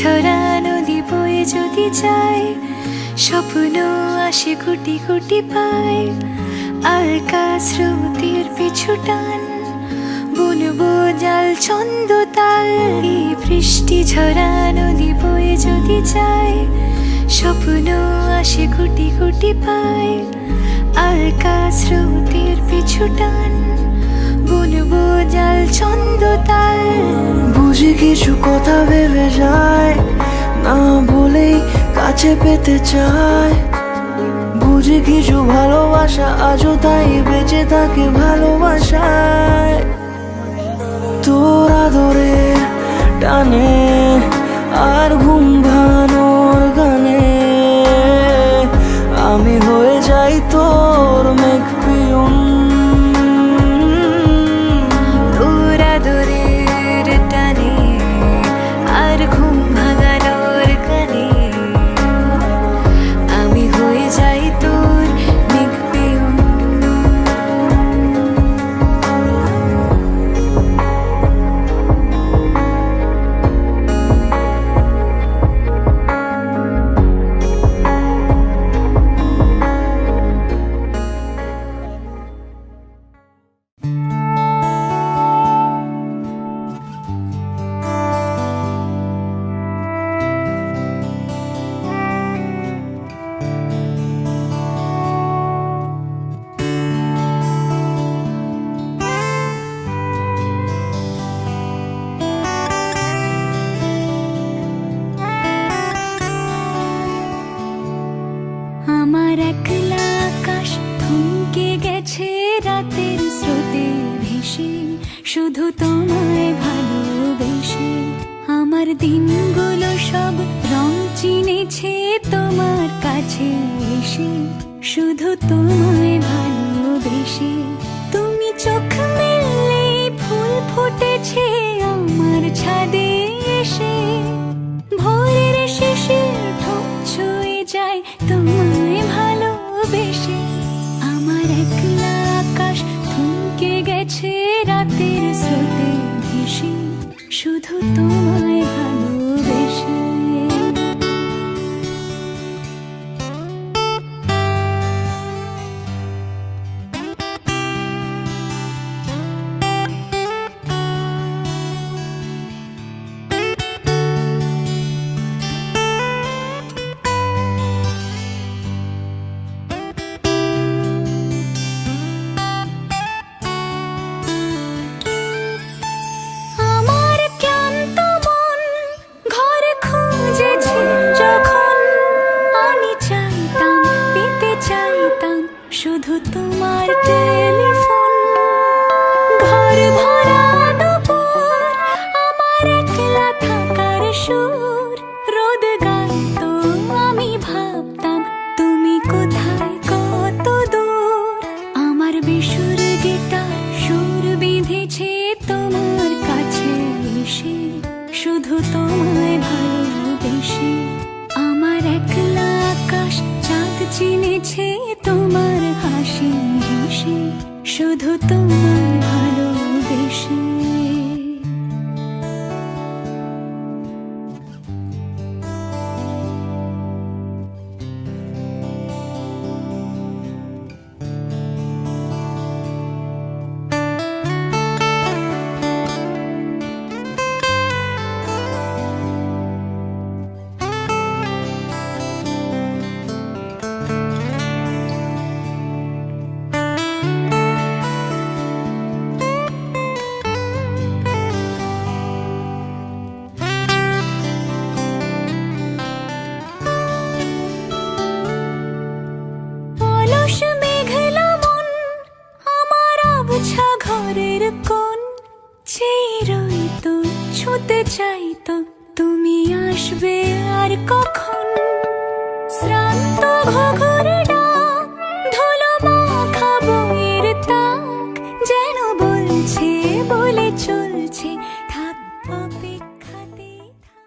ঝরা নদী বয়ে যদি যায়, স্বপ্ন আসে কোটি কোটি পায়। আলকা স্রোতের পিছু টান, বুনবো জাল ছন্দ তাল। এই বৃষ্টি ঝরা নদী বয়ে যদি যায়, স্বপ্ন আসে কোটি কোটি পায়। আলকা স্রোতের পিছু টান, বুনবো জাল ছন্দ তাল। বুঝি কিছু কথা ভেবে যায়, না বলেই কাছে পেতে চায়। বুঝি কিছু ভালোবাসা আজও তাই বেঁচে থাকে ভালোবাসায়। তোর আদরে টানে আর ঘুম ভাঙানোর গানে, আমি হয়ে যাই তোর মেঘ পিয়ন। তোর আদরের টানে আর ঘুম ভাঙানোর গানে, আমি হয়ে যাই তোর মেঘ পেয়ন। আমার একলা আকাশ থমকে গেছে রাতের স্রোতে ভেসে, শুধু তোমায় ভালোবেসে। আমার দিনগুলো সব রং চিনেছে তোমার কাছে এসে, শুধু তোমায় ভালোবেসে। তুমি চোখ মেললে ফুল ফুটেছে আমার ছাদে এসে, ভোরের শিশির ঠোঁট ছুঁয়ে যায় তোমায় ভালোবেসে। আমার একলা আকাশ থমকে গেছে রাতের স্রোতে ভেসে, শুধু তোমায় ভালোবেসে। আমার ক্লান্ত মন ঘর খুঁজেছে যখন, আমি চাইতাম পেতে চাইতাম শুধু তোমার টেলিফোন। ঘর ভরা দুপুর আমার একলা থাকার সুর, রোদ গাইতো আমি ভাবতাম তুমি কোথায় কত দূর। আমার বেসুর গিটার সুর বিঁধেছে তোমার কাছে এসে, শুধু তোমায় ভালোবেসে। আমার একলা আকাশ চাঁদ চিনেছে তোমার হাসি হেসে, শুধু তোমায় ভালোবেসে। অলস মেঘলা মন আমার আবছা ঘরের কোণ, চেয়ে রইতো ছুঁতে চাইতো তুমি আসবে আর কখন। শ্রান্ত ঘুঘুর ডাক, ধুলো মাখা বইয়ের তাক, যেন বলছে বলে চলছে থাক অপেক্ষাতে থাক।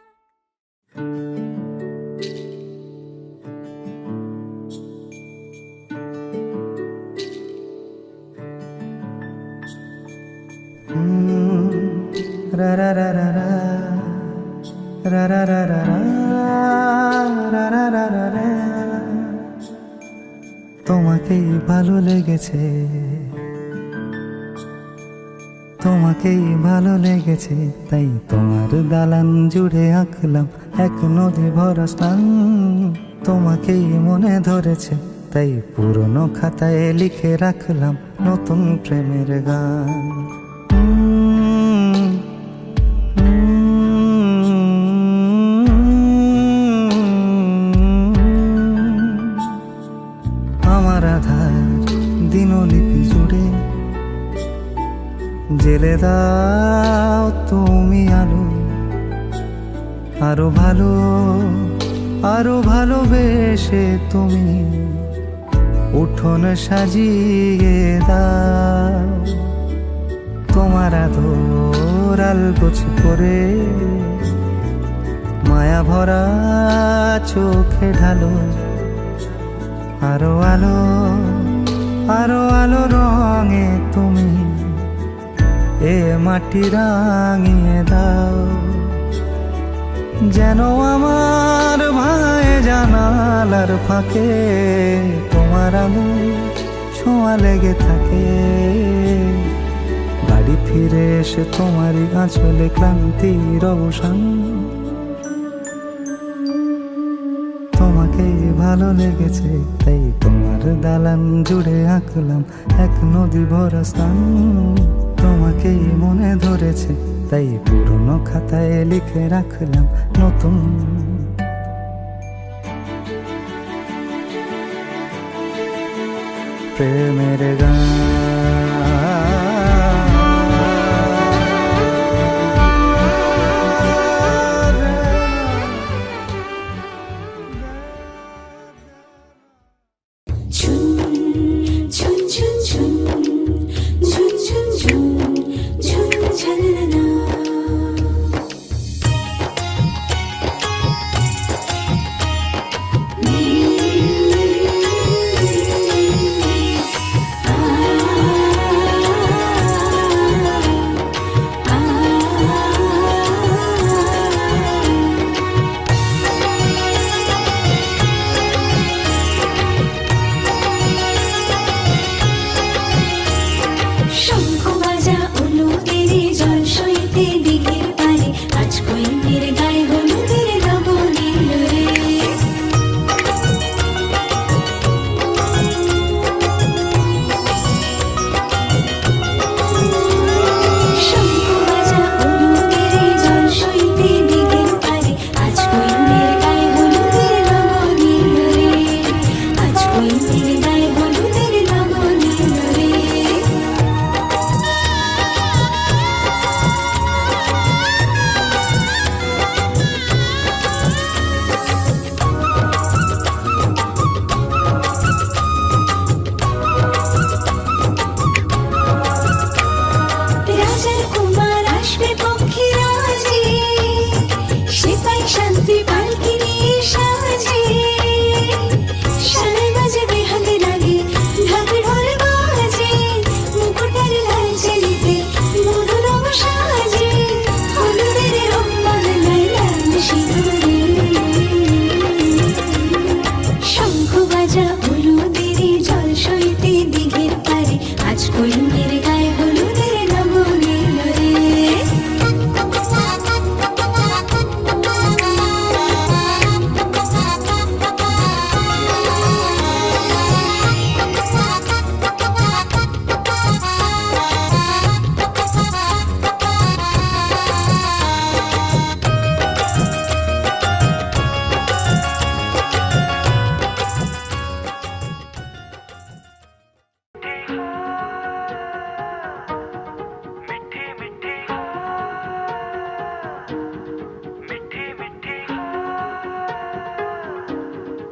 ra ra ra ra ra রা রা রা রা রা রা রা রা রা রা। তোমাকেই ভালো লেগেছে, তোমাকেই ভালো লেগেছে, তাই তোমার দালান জুড়ে আঁকলাম এক নদী ভরা স্নান। তোমাকেই মনে ধরেছে, তাই পুরনো খাতায় লিখে রাখলাম নতুন প্রেমের গান। আমার আধার দিনলিপি জুড়ে জেলে দাও তুমি আলো, আরো ভালো, আরো ভালোবেসে তুমি উঠোন সাজিয়ে দাও। তোমার আদর আলগোছ করে মায়া ভরা চোখে ঢালো, আরো আলো, আরো আলো রঙে তুমি এ মাটি রাঙিয়ে দাও। যেন আমার ভাই জানালার ফাঁকে তোমার আলো ছোঁয়া লেগে থাকে। বাড়ি ফিরে এসে তোমারই আঁচলে ক্লান্তির অবসান। তোমাকেই ভালো লেগেছে, তাই তোমার দালান জুড়ে আঁকলাম এক নদী ভরা স্থান। তোমাকেই মনে ধরেছে, তাই পুরনো খাতায় লিখে রাখলাম নতুন প্রেমের গান।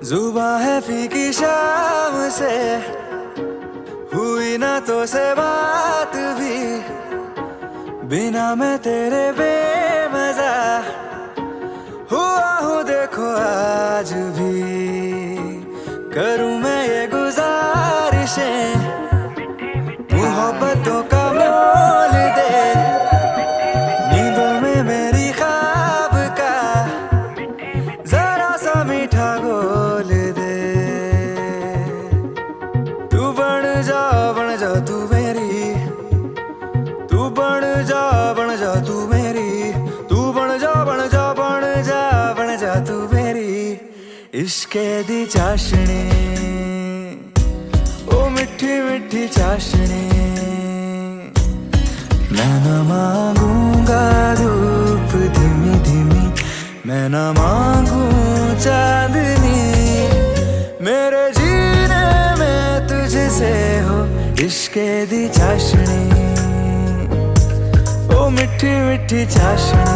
जुबां है फीकी शाम से, हुई ना तो से बात भी, बिना मैं तेरे बेमजा हुआ हूँ देखो आज भी। करूँ मैं ये गुजारिशें, मोहब्बतों का मोल दे, नींदों में मेरी ख्वाब का इश्के दी चाशनी ओ मिठी मिठी चाशनी मैं न मांगूंगा धूप धीमी धीमी मैं न मांगू चांदनी मेरे जीने में तुझसे हो इश्के दी चाशनी ओ मिठी मिठी चाशनी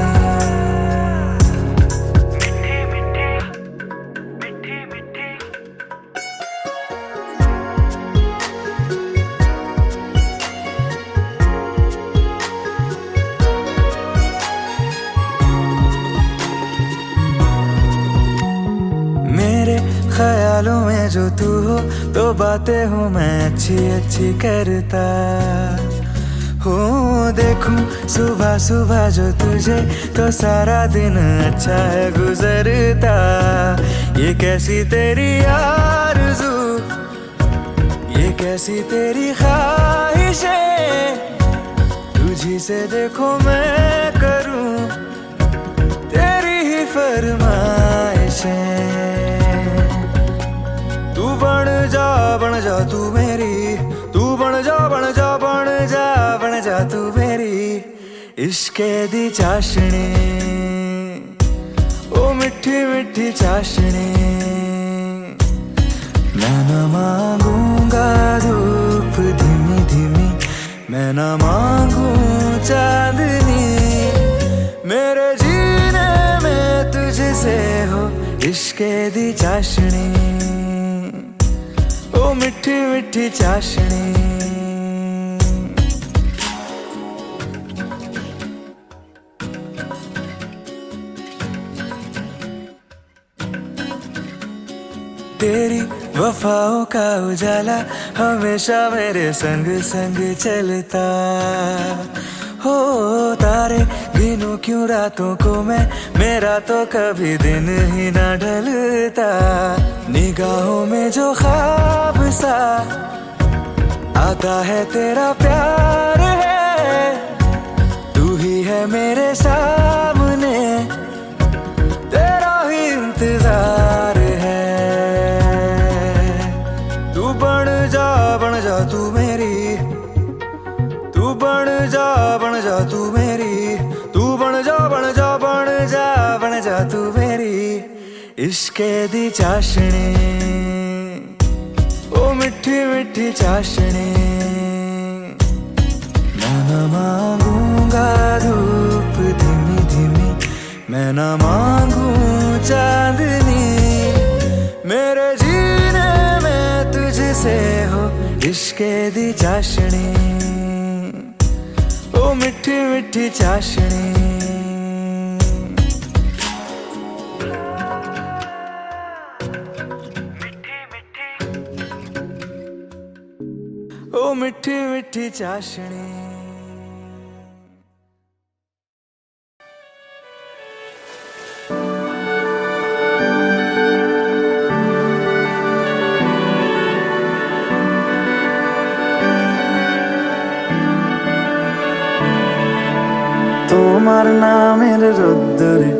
मेरे ख्यालों में जो तू हो तो बातें हूँ मैं अच्छी अच्छी करता हो देखूं सुबह सुबह जो तुझे तो सारा दिन अच्छा है गुजरता ये कैसी तेरी आरज़ू ये कैसी तेरी ख्वाहिशें तुझी से देखो मैं करूं तेरी ही फरमाइशें तू बन जा तू मेरी तू बन जा तू मेरी इश्के दी चाशनी ओ मिठी मिठी चाशनी मैं न मांगूंगा धूप धीमी धीमी मैं न मांगू चांदनी मेरे जीने में तुझसे हो इश्के दी चाशनी ओ मिठी मिठी चाशनी तेरी वफाओं का उजाला हमेशा मेरे संग संग चलता हो तारे गिनूं क्यों रातों को मैं मेरा तो कभी दिन ही ना ढलता निगाहों में जो ख्वाब सा आता है तेरा प्यार है तू ही है मेरे सामने तेरा ही इंतजार है तू बन जा तू मेरी तू बन जा तू मेरी तू बन जा तू मेरी इश्के दी चाशनी ओ मिठी मिठी चाशनी मैं न मांगूंगा धूप धीमी धीमी मैं न मांगू चांदनी मेरे जीने में तुझसे हो इश्के दी चाशनी ओ मिठी मिठी चाशनी ओ मिठी मिठी चाशनी তোমার নামের রোদ্দুরে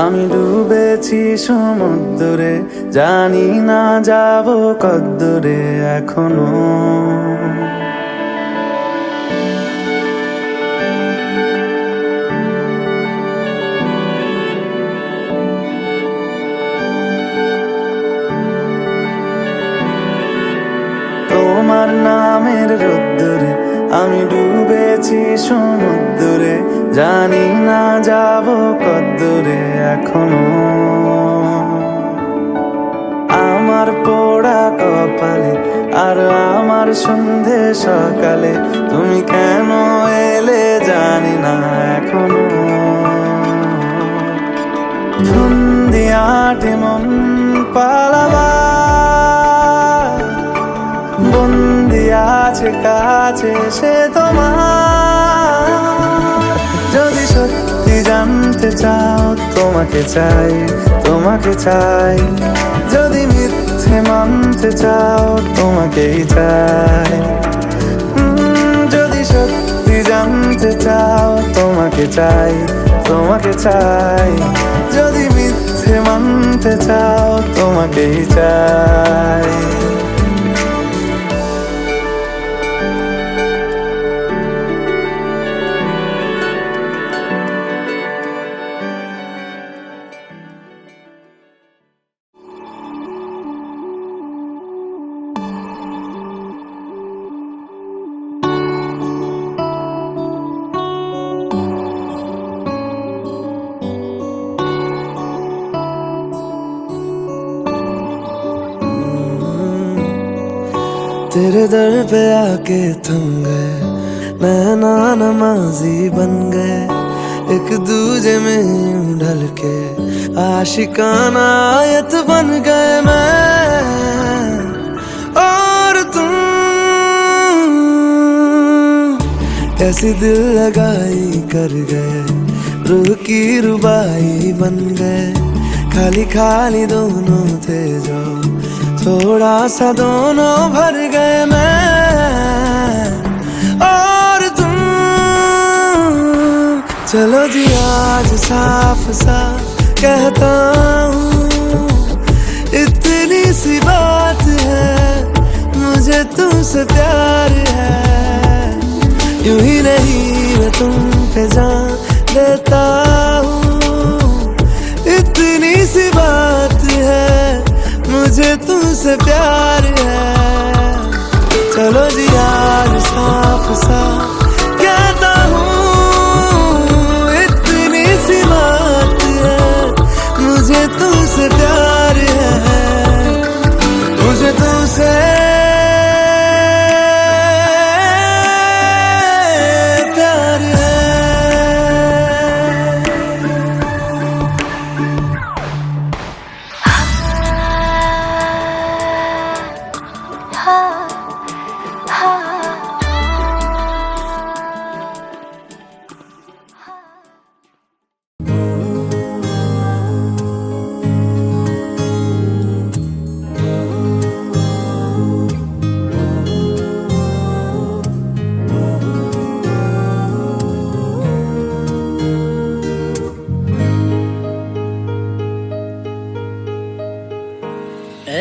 আমি ডুবেছি সমুদ্রে জানি না যাব কদ্দুরে এখনো তোমার নামের রোদ্দুরে আমি ডুবেছি সমুদ্রে জানি না যাব কদ্দুরে এখনো আমার পোড়া কপালে আর আমার সন্ধে সকালে তুমি কেন এলে জানি না এখনো ধুন্দিয়াটে মন পালাবার বন্দি আছে কাছে সে তোমার যদি সত্যি জানতে চাও তোমাকে চাই যদি মিথ্যে মানতে চাও তোমাকেই চাই যদি সত্যি জানতে চাও তোমাকে চাই যদি মিথ্যে মানতে শুনতে চাও তোমাকেই চাই। तेरे दर पे आके थम गए, नैना नमाजी बन गए, एक दूजे में यूं ढल के आशिकाना आयत बन गए मैं और तुम। कैसी दिल लगाई कर गए, रूह की रुबाई बन गए, खाली खाली दोनों थे जो थोड़ा सा दोनों भर गए मैं और तुम। चलो जी आज साफ साफ कहता हूँ, इतनी सी बात है, मुझे तुमसे प्यार है। यूं ही नहीं मैं तुम पे जान देता हूँ, इतनी सी बात है, मुझे तुमसे प्यार है। चलो जी यार साफ साफ कहता हूँ, इतनी सी बात है, मुझे तुमसे प्यार है, मुझे तुमसे प्यार है।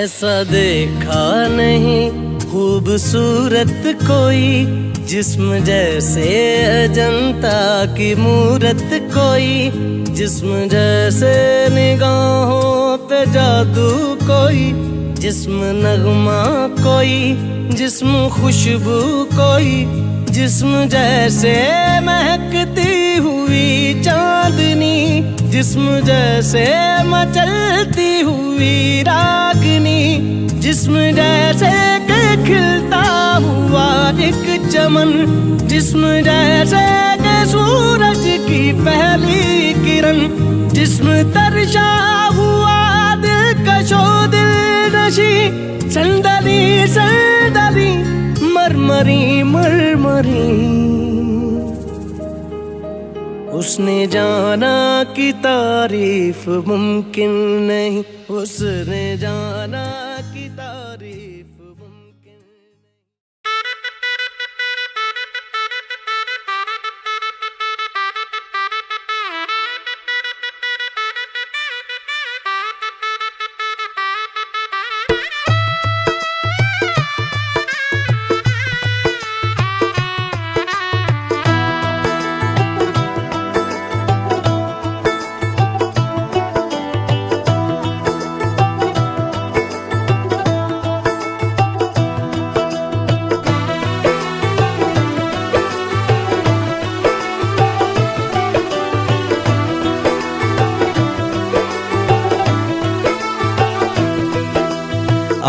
ऐसा देखा नहीं खूबसूरत कोई, जिस्म जैसे अजंता की मूरत कोई, जिस्म जैसे निगाहों पे जादू कोई, जिस्म नगमा कोई, जिस्म खुशबू कोई, जिस्म जैसे महकती हुई चांदनी, जिस्म जैसे मचलती हुई रागनी, जिस्म जैसे के खिलता हुआ एक चमन, जिस्म जैसे के सूरज की पहली किरण, जिस्म तरशा हुआ दिलकशो दिल नशी, संदली संदली मरमरी मरमरी। उसने जाना कि तारीफ मुमकिन नहीं, उसने जाना कि तारीफ मुमकिन नहीं।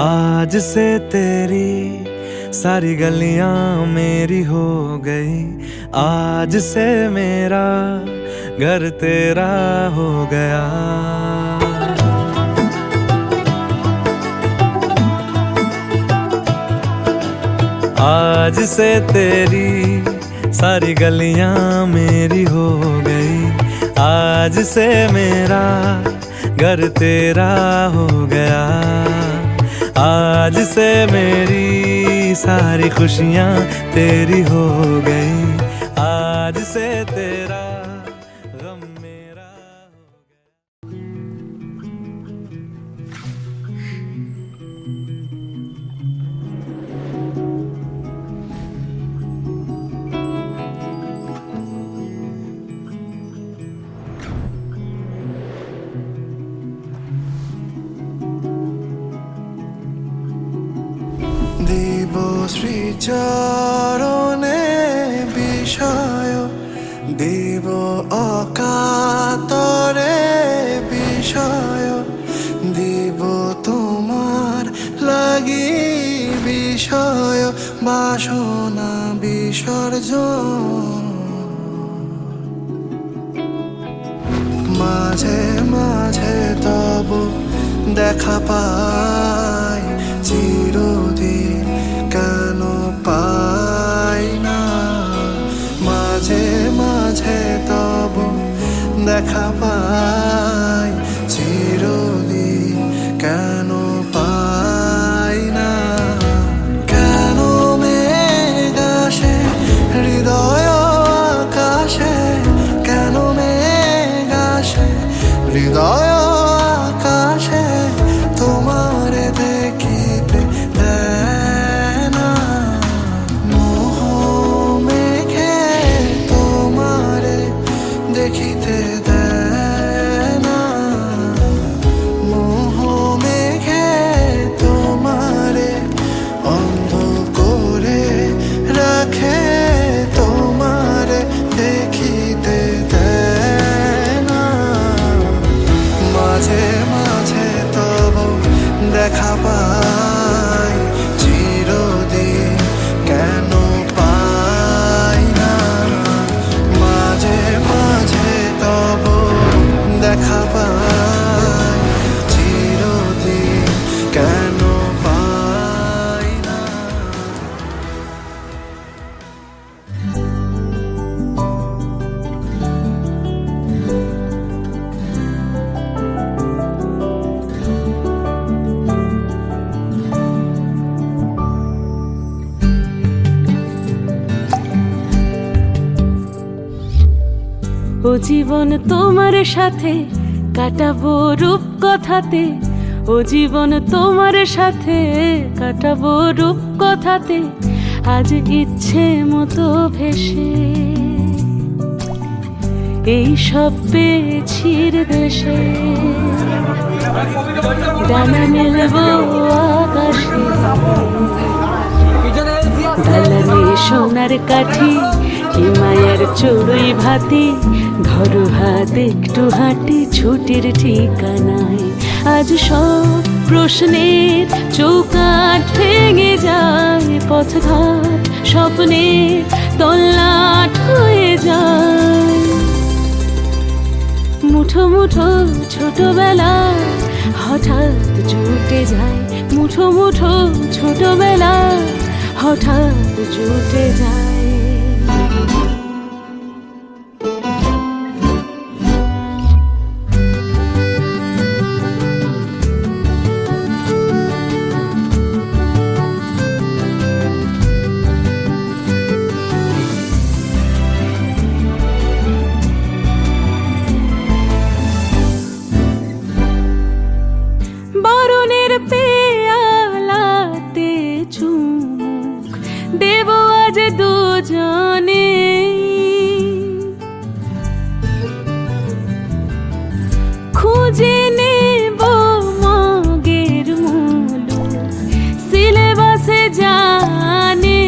आज से तेरी सारी गलियां मेरी हो गई, आज से मेरा घर तेरा हो गया। आज से तेरी सारी गलियां मेरी हो गई, आज से मेरा घर तेरा हो गया। आज से मेरी सारी खुशियां तेरी हो गई, आज से तेरा गम मेरा हो गया। শ্রীচরণে বিষয় দেব অকাতরে বিষয় দিব তোমার লাগি বিষয় বাসনা বিসর্জন মাঝে মাঝে তব দেখা পাই চিরদিন কেন পাই না মাঝে মাঝে তব দেখা পাই চিরদিন কেন পাই না কেন মেঘ আসে হৃদয় আকাশে কেন মেঘ আসে হৃদয় আকাশে তোমার দেখিতে দেয় না মোহ মেঘে তোমারে দেখিতে দেয় না মোহ মেঘে তোমারে অন্ধ করে রাখে তোমারে দেখিতে দেয় না মাঝে মাঝে তব দেখা পাই চিরদিন কেন পাই না মাঝে মাঝে তব দেখা পাই চিরদিন কেন পাই না ও জীবন তোমার সাথে কাটাবো রূপ কথাতে ও জীবন তোমার সাথে কাটাবো রূপ কথাতে আজ ইচ্ছে মতো ভেসে এই সব পেয়েছি দেশে ডানা মেলবো আকাশে দালানে সোনার কাঠি কি মায়ের চড়ুই ভাতি ধরো হাত একটু হাঁটি ছুটির ঠিকানায় আজ সব প্রশ্নের চৌকাঠ ভেঙে যায় পথঘাট স্বপ্নের তল্লাট হয়ে যায় মুঠো মুঠো ছোটবেলা হঠাৎ জুটে যায় মুঠো মুঠো ছোটবেলা হঠাৎ জুটে যায় বরণের পেয়ালাতে চুমুক দেব আজ দুজনে খুঁজে নেব মগের মুলুক সিলেবাসে জানে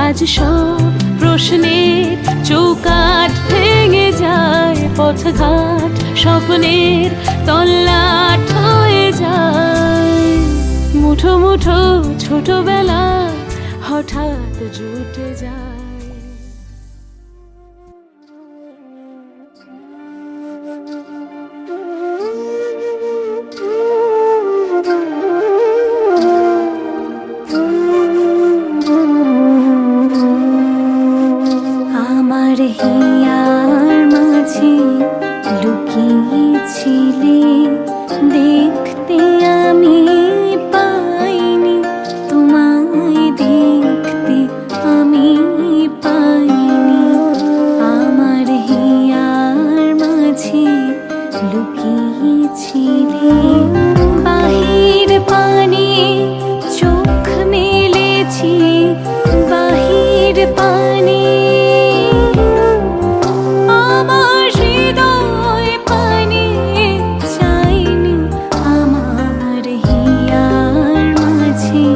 আজ সব প্রশ্নের চৌকাঠ ভেঙে যায় পথঘাট স্বপ্নের তল্লাট হয়ে যায় মুঠো মুঠো ছোটবেলা হঠাৎ জুটে যায় আমার হিয়ার মাঝে লুকিয়েছিলে দেখতে আমি পাইনি তোমায় দেখতে আমি পাইনি আমার হিয়ার মাঝে লুকিয়েছিলে বাহির পানে চোখ মেলেছি বাহির পানে আমার হৃদয় পানে চাইনি আমার হিয়ার মাঝে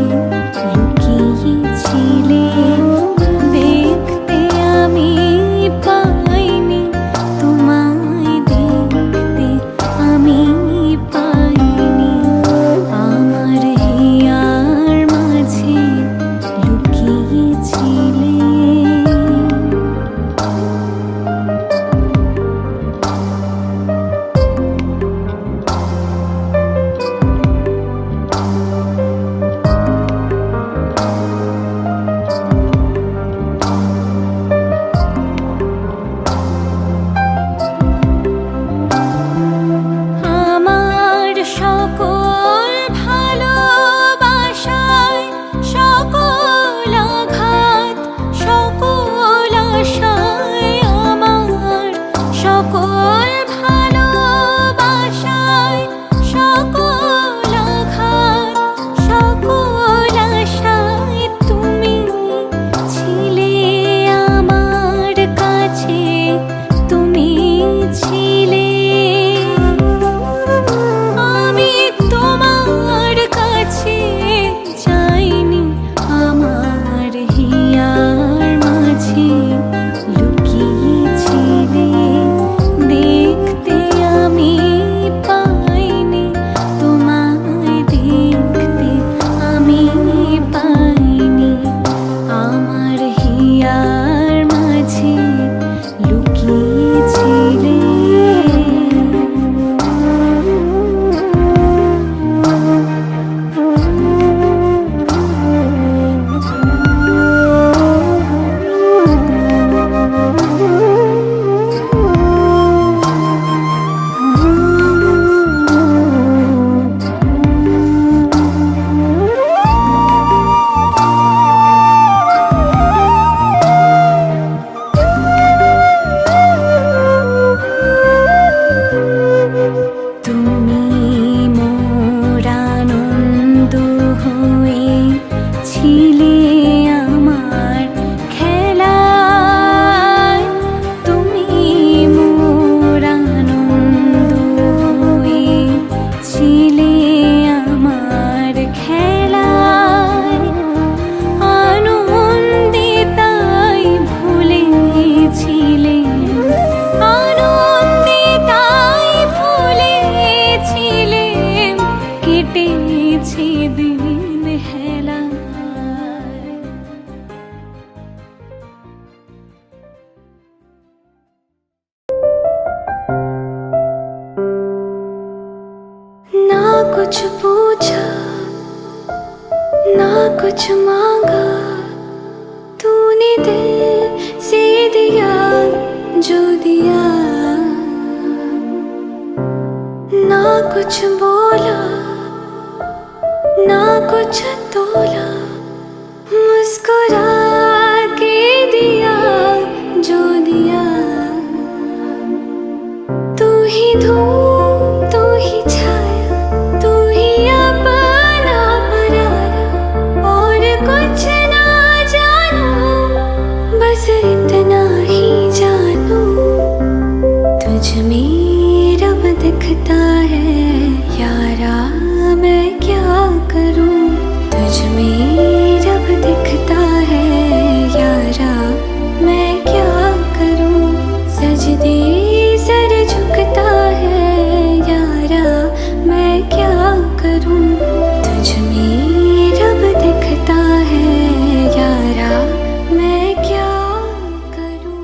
कुछ पूछा ना कुछ मांगा, तूने दिल से दिया जो दिया। ना कुछ बोला ना कुछ तोला, मुस्कुरा के दिया जो दिया। तू ही धूप तू ही छाया, तू ही अपना पराया, और कुछ ना जानू, बस इतना ही जानू। तुझ में रब दिखता है यारा, मैं क्या करूं। तुझ में रब दिखता है यारा, मैं क्या करूं। सजदे सर झुकता है यारा, मैं क्या करूं। तुझ में रब दिखता है यारा, मैं क्या करूं।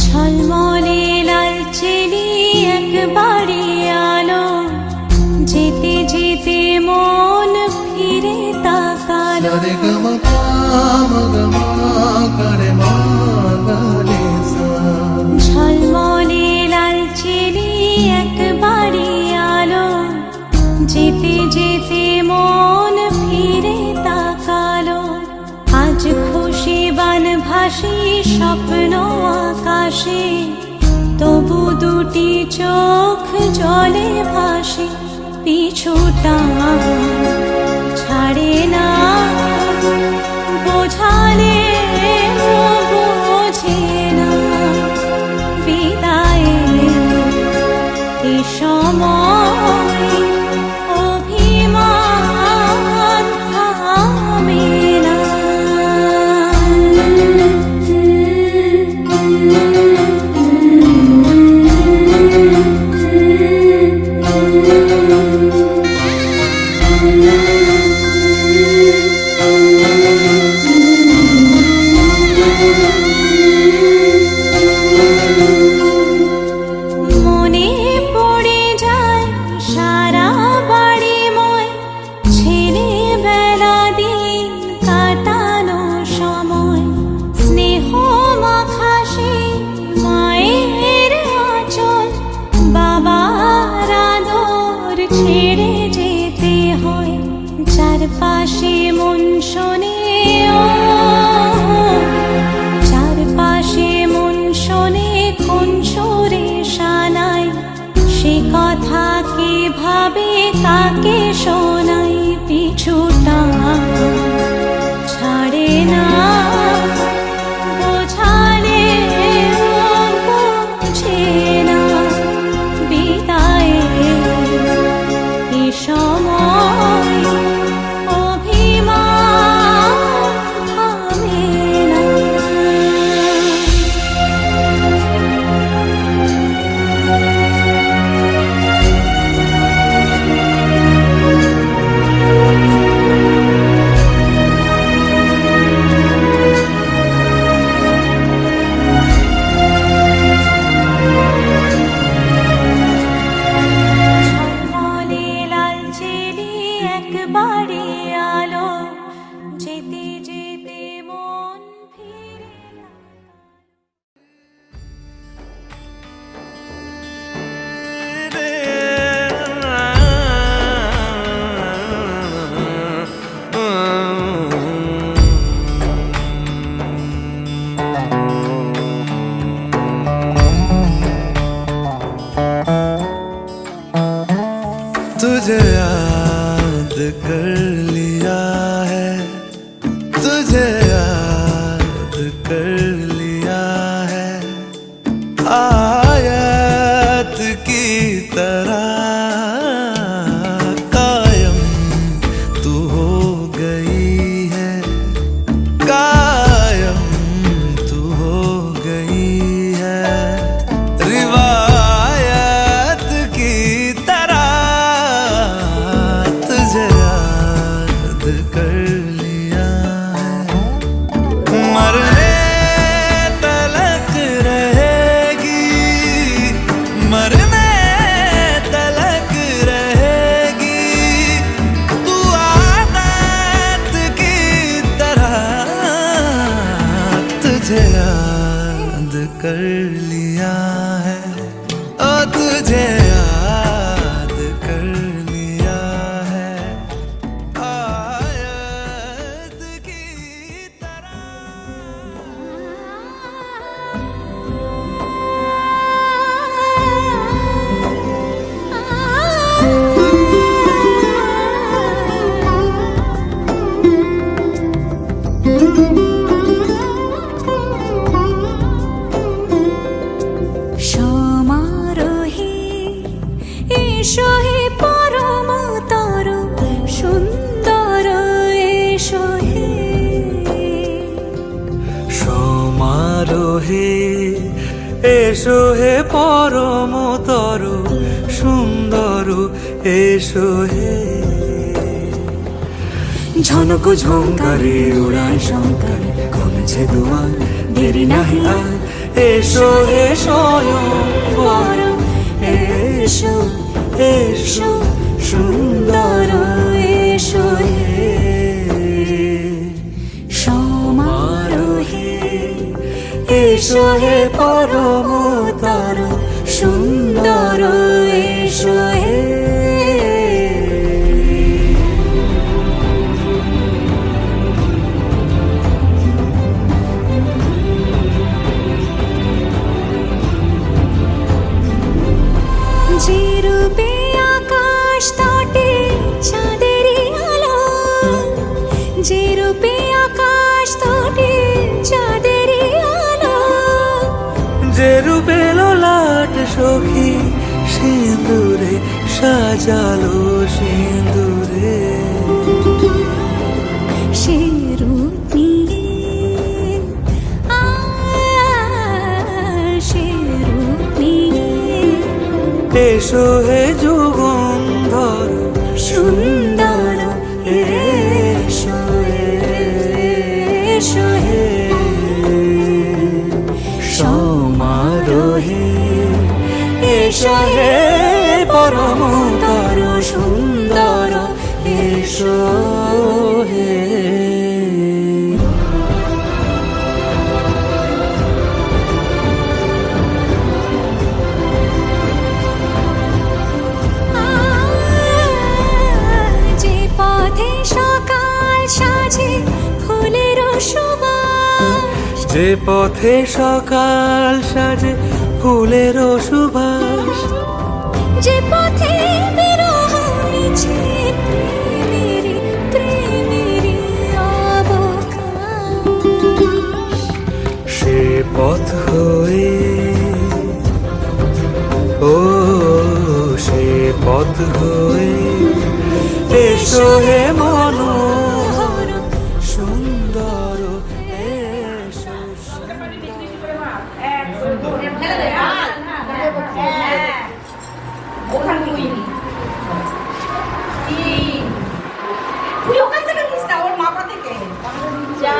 ঝলমলে লাল চেলি একবারে আলো, যেতে যেতে মন ফিরে তাকালো। ঝলমলে লাল চেলি একবারে আলো, যেতে যেতে মন ফিরে তাকালো। আজ খুশি বান ভাসি স্বপ্ন আকাশে, তবু দুটি চোখ জলে ভাসে। পিছুটা ছাড়ে না, বোঝালে বোঝে না। বিদায়ে এ সময় অভিমান থামে না। মনে পড়ে যায় সারা বাড়িময়, ছেলেবেলা দিন কাটানো সময়। স্নেহ মাখা সেই মায়ের আঁচল, বাবার আদর ছেড়ে যেতে হয়। চারপাশে মন শোনে ও, চারপাশে মন শোনে কোন সুরে শানাই। সে কথা কে ভাবে কাকে শোনাই। পিছুটা ছাড়ে না, বোঝালে বোঝে না। বিদায়ে এ সময় অভিমান থামে না। ঝলমলে লাল চেলি একবারে আলো, যেতে যেতে মন ফিরে तुझे याद कर कर लिया है, ओ तुझे याद कर लिया है आयत की तरह। সমারোহে এসো হে পরমতর সুন্দর এসো হে। সমারোহে এসো হে পরমতর সুন্দর এসো হে। ঝনক ঝঙ্কারে উড়ায় শঙ্কারে কমেছে দুয়ার, দেরি নাহি আর এসো হে স্বয়ং পর এসো এসো সুন্দর এসো হে। সমারোহে এসো হে পরমতর সুন্দর এসো হে। যে রূপে আকাশ তটে চাঁদেরই আলো, যে রূপে আকাশ তটে চাঁদেরই আলো, যে রূপে ললাট সখী সিঁদুরে সাজালো সিঁদুরে। সে রূপ নিয়ে সে রূপ নিয়ে এসো হে যুগন্ধর সুন্দর এসো এসো হে। সমারোহে এসো হে পরমতর সুন্দর এসো হে। যে পথে সকাল সাজে ফুলের সুবাস, যে পথে সকাল সাজে ফুলের সুবাস, যে পথে বিরহ মিছে প্রেমেরই প্রেমেরই অবকাশ, সে পথ হয়ে ও সে পথ হয়ে এসো হে মনোহর সুন্দর এসো। তুই ওখান থেকে নিস না, ওর মাপা থেকে যা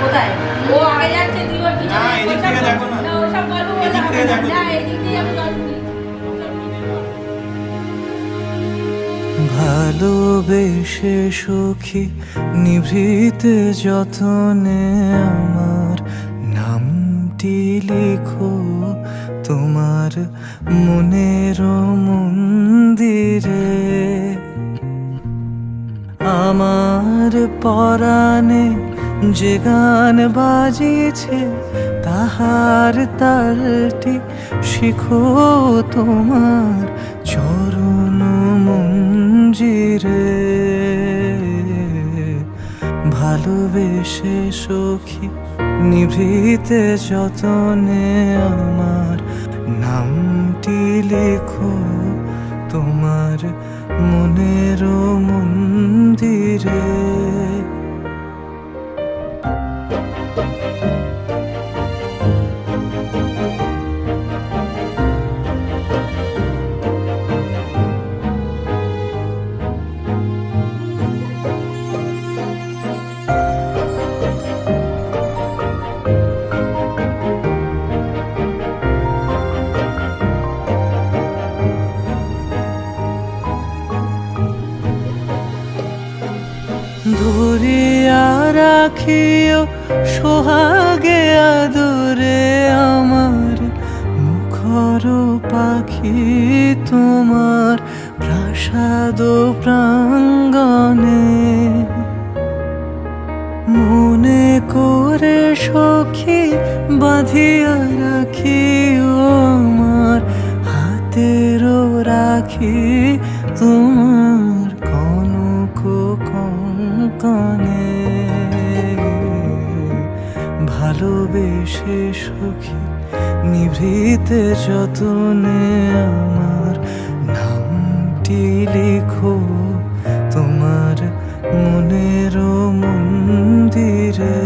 কোথায় ও আগে যাচ্ছে, তুই ওর পিছনে এদিক থেকে দেখো না, ওসব গল্প বলা হবে না, যা এদিক দিয়ে আমি গল্প দিই। ভালোবেসে সখী নিভৃতে যতনে আমার নামটি লিখো তোমার মনের মন্দিরে। আমার পরাণে যে গান বাজিছে তাহার তালটি শিখো তোমার চরণ মঞ্জিরে। ভালোবেসে সখী নিভৃতে যতনে আমার নামটি লেখো তোমার মনের মন্দিরে। সখিও সোহাগে আদরে আমার মুখর পাখি তোমার প্রাসাদ প্রাঙ্গণে মনে করে সখী বাঁধিয়া রাখি ও আমার হাতেরও রাখি তোমার কনক কঙ্কনে ভালোবেসে সখী নিভৃতে যতনে আমার নামটি লিখো তোমার মনের মন্দিরে।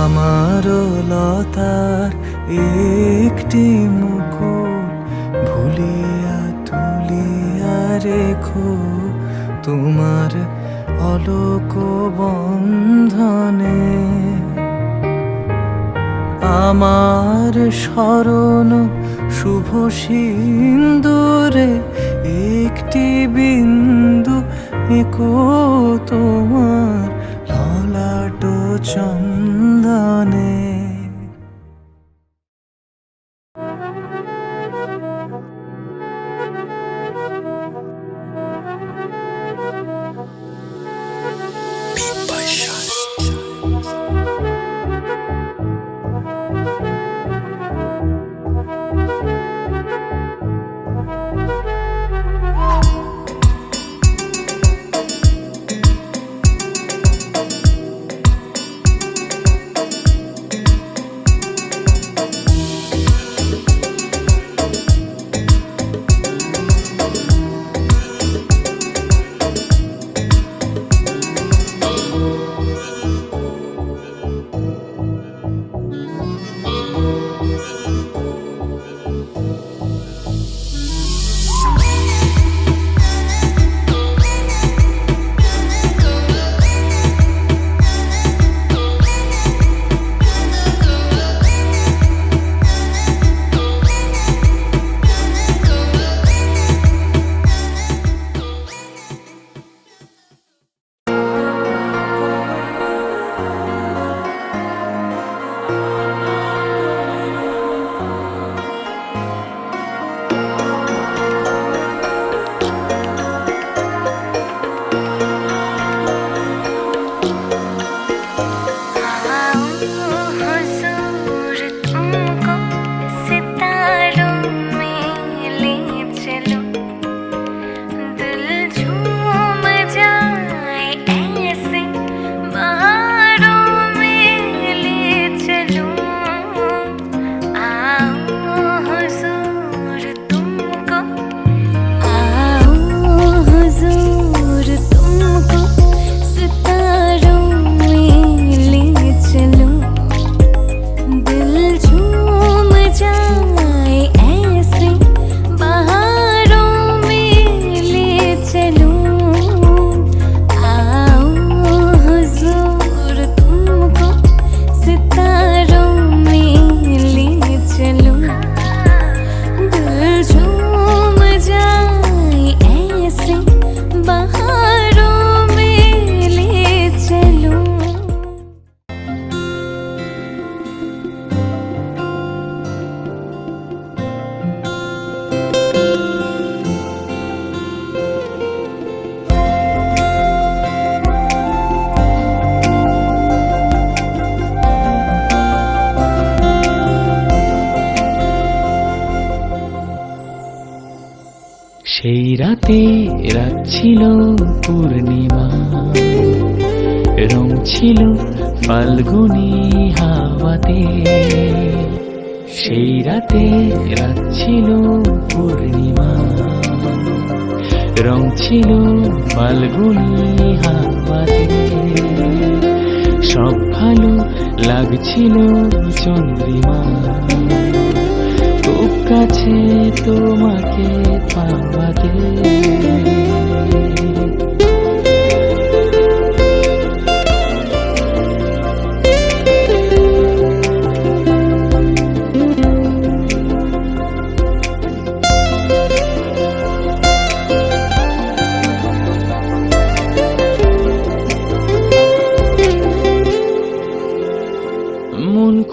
আমারও লতার একটি মুকুট ভুলিয়া তুলিয়া রেখো তোমার অলোক বন্ধনে। আমার স্মরণ শুভ সিন্দুরে একটি বিন্দু এঁকো তোমার ললাট চন্দনে। সেই রাতে রাত ছিল পূর্ণিমা, রং ছিল ফাল্গুনি হাওয়াতে। সেই রাতে রাত ছিল পূর্ণিমা, রং ছিল ফাল্গুনি হাওয়াতে। সব ভালো লাগছিল চন্দ্রিমা, খুব কাছে তোমাকে পাওয়াতে।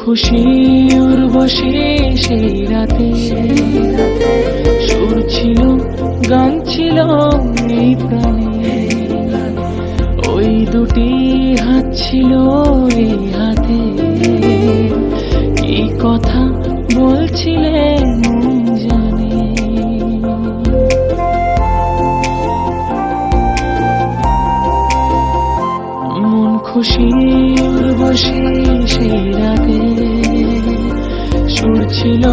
খুশি উর্বশী সেই রাতে সুর ছিল গান ছিল এই প্রাণে, ওই দুটি হাত ছিল এই হাতে, কি কথা বলছিলে মন জানে। মন খুশি উর্বশী সেই রাতে সুর ছিল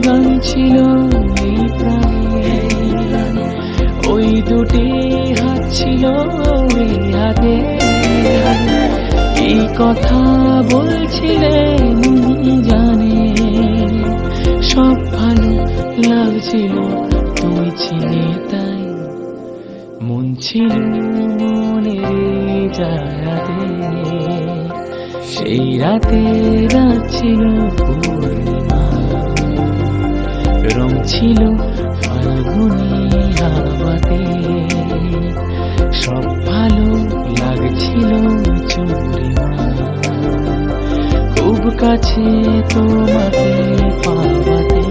গান ছিল এই প্রাণে, ওই দুটি হাত ছিল এই হাতে, কি কথা বলছিলে মন জানে। সব ভালো লাগছিল তুমি ছিলে তাই, মন ছিল মনের জায়গাতে, সেই রাতে রাত ছিল পূর্ণিমা, রং ছিল ফাল্গুনি হাওয়াতে, সব ভালো লাগছিল চুরিমা, খুব কাছে তোমাকে পাওয়াতে।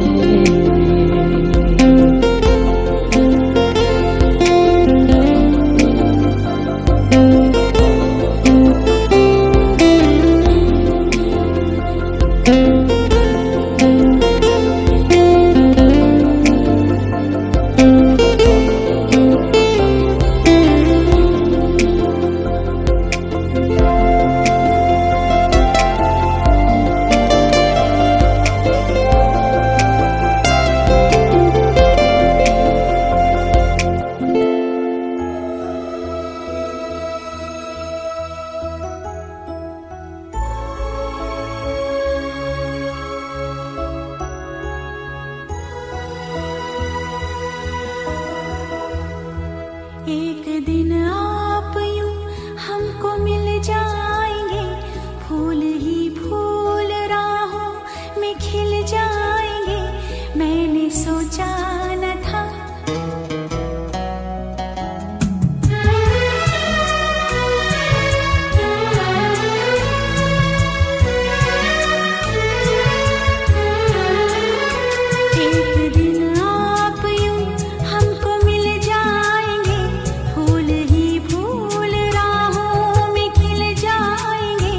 एक दिन आप यूं हमको मिल जाएंगे, फूल ही फूल राहों में खिल जाएंगे, मैंने सोचा न था। एक दिन आप यूं हमको मिल जाएंगे, फूल ही फूल राहों में खिल जाएंगे,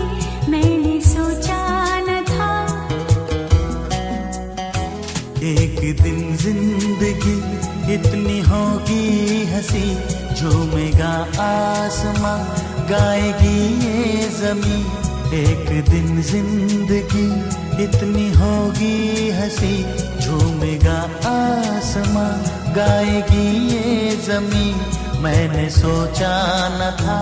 मैंने सोचा न था। एक दिन जिंदगी इतनी होगी हंसी, झूमेगा आसमां गाएगी ये जमीन। एक दिन जिंदगी इतनी होगी हंसी, झूमेगा आसमां गाएगी ये जमीन, मैंने सोचा न था।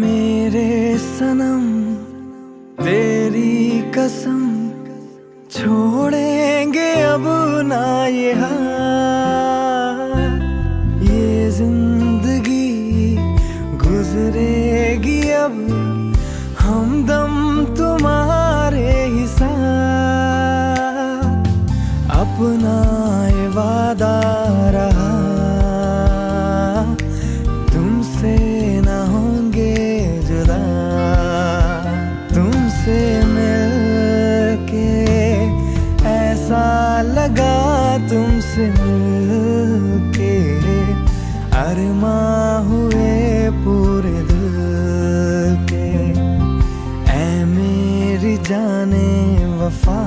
मेरे सनम तेरी कसम, छोड़ेंगे अब ना ये हाथ, ये जिंदगी गुजरेगी अब हमदम तुम्हारे ही साथ, अपना ये वादा रहा तुमसे न होंगे जुदा, तुमसे मिलके ऐसा लगा, तुमसे मिलके अरमां हुए पूरे दिल के। ऐ मेरी जाने वफा,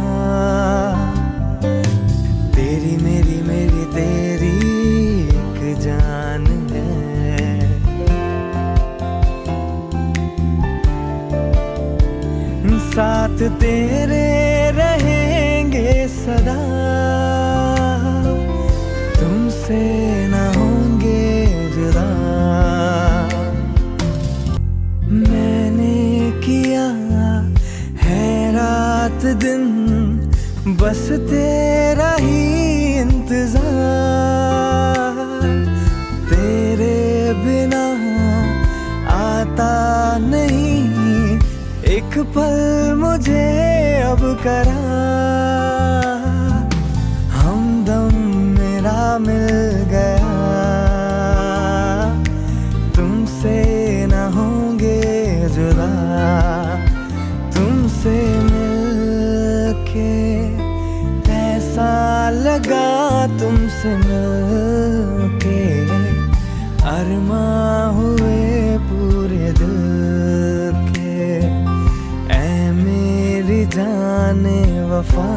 तेरी मेरी मेरी तेरी एक जान है। साथ तेरे रहेंगे सदा, तुमसे न होंगे जुदा। मैंने किया है रात दिन बस तेरा ही इंतजार, पल मुझे अब करा, हमदम मेरा मिल गया, तुमसे न होंगे जुदा, तुमसे मिलके ऐसा लगा, तुमसे मिलके अरमां हुए पूरे दिल के। ऐ मेरी जाने वफा,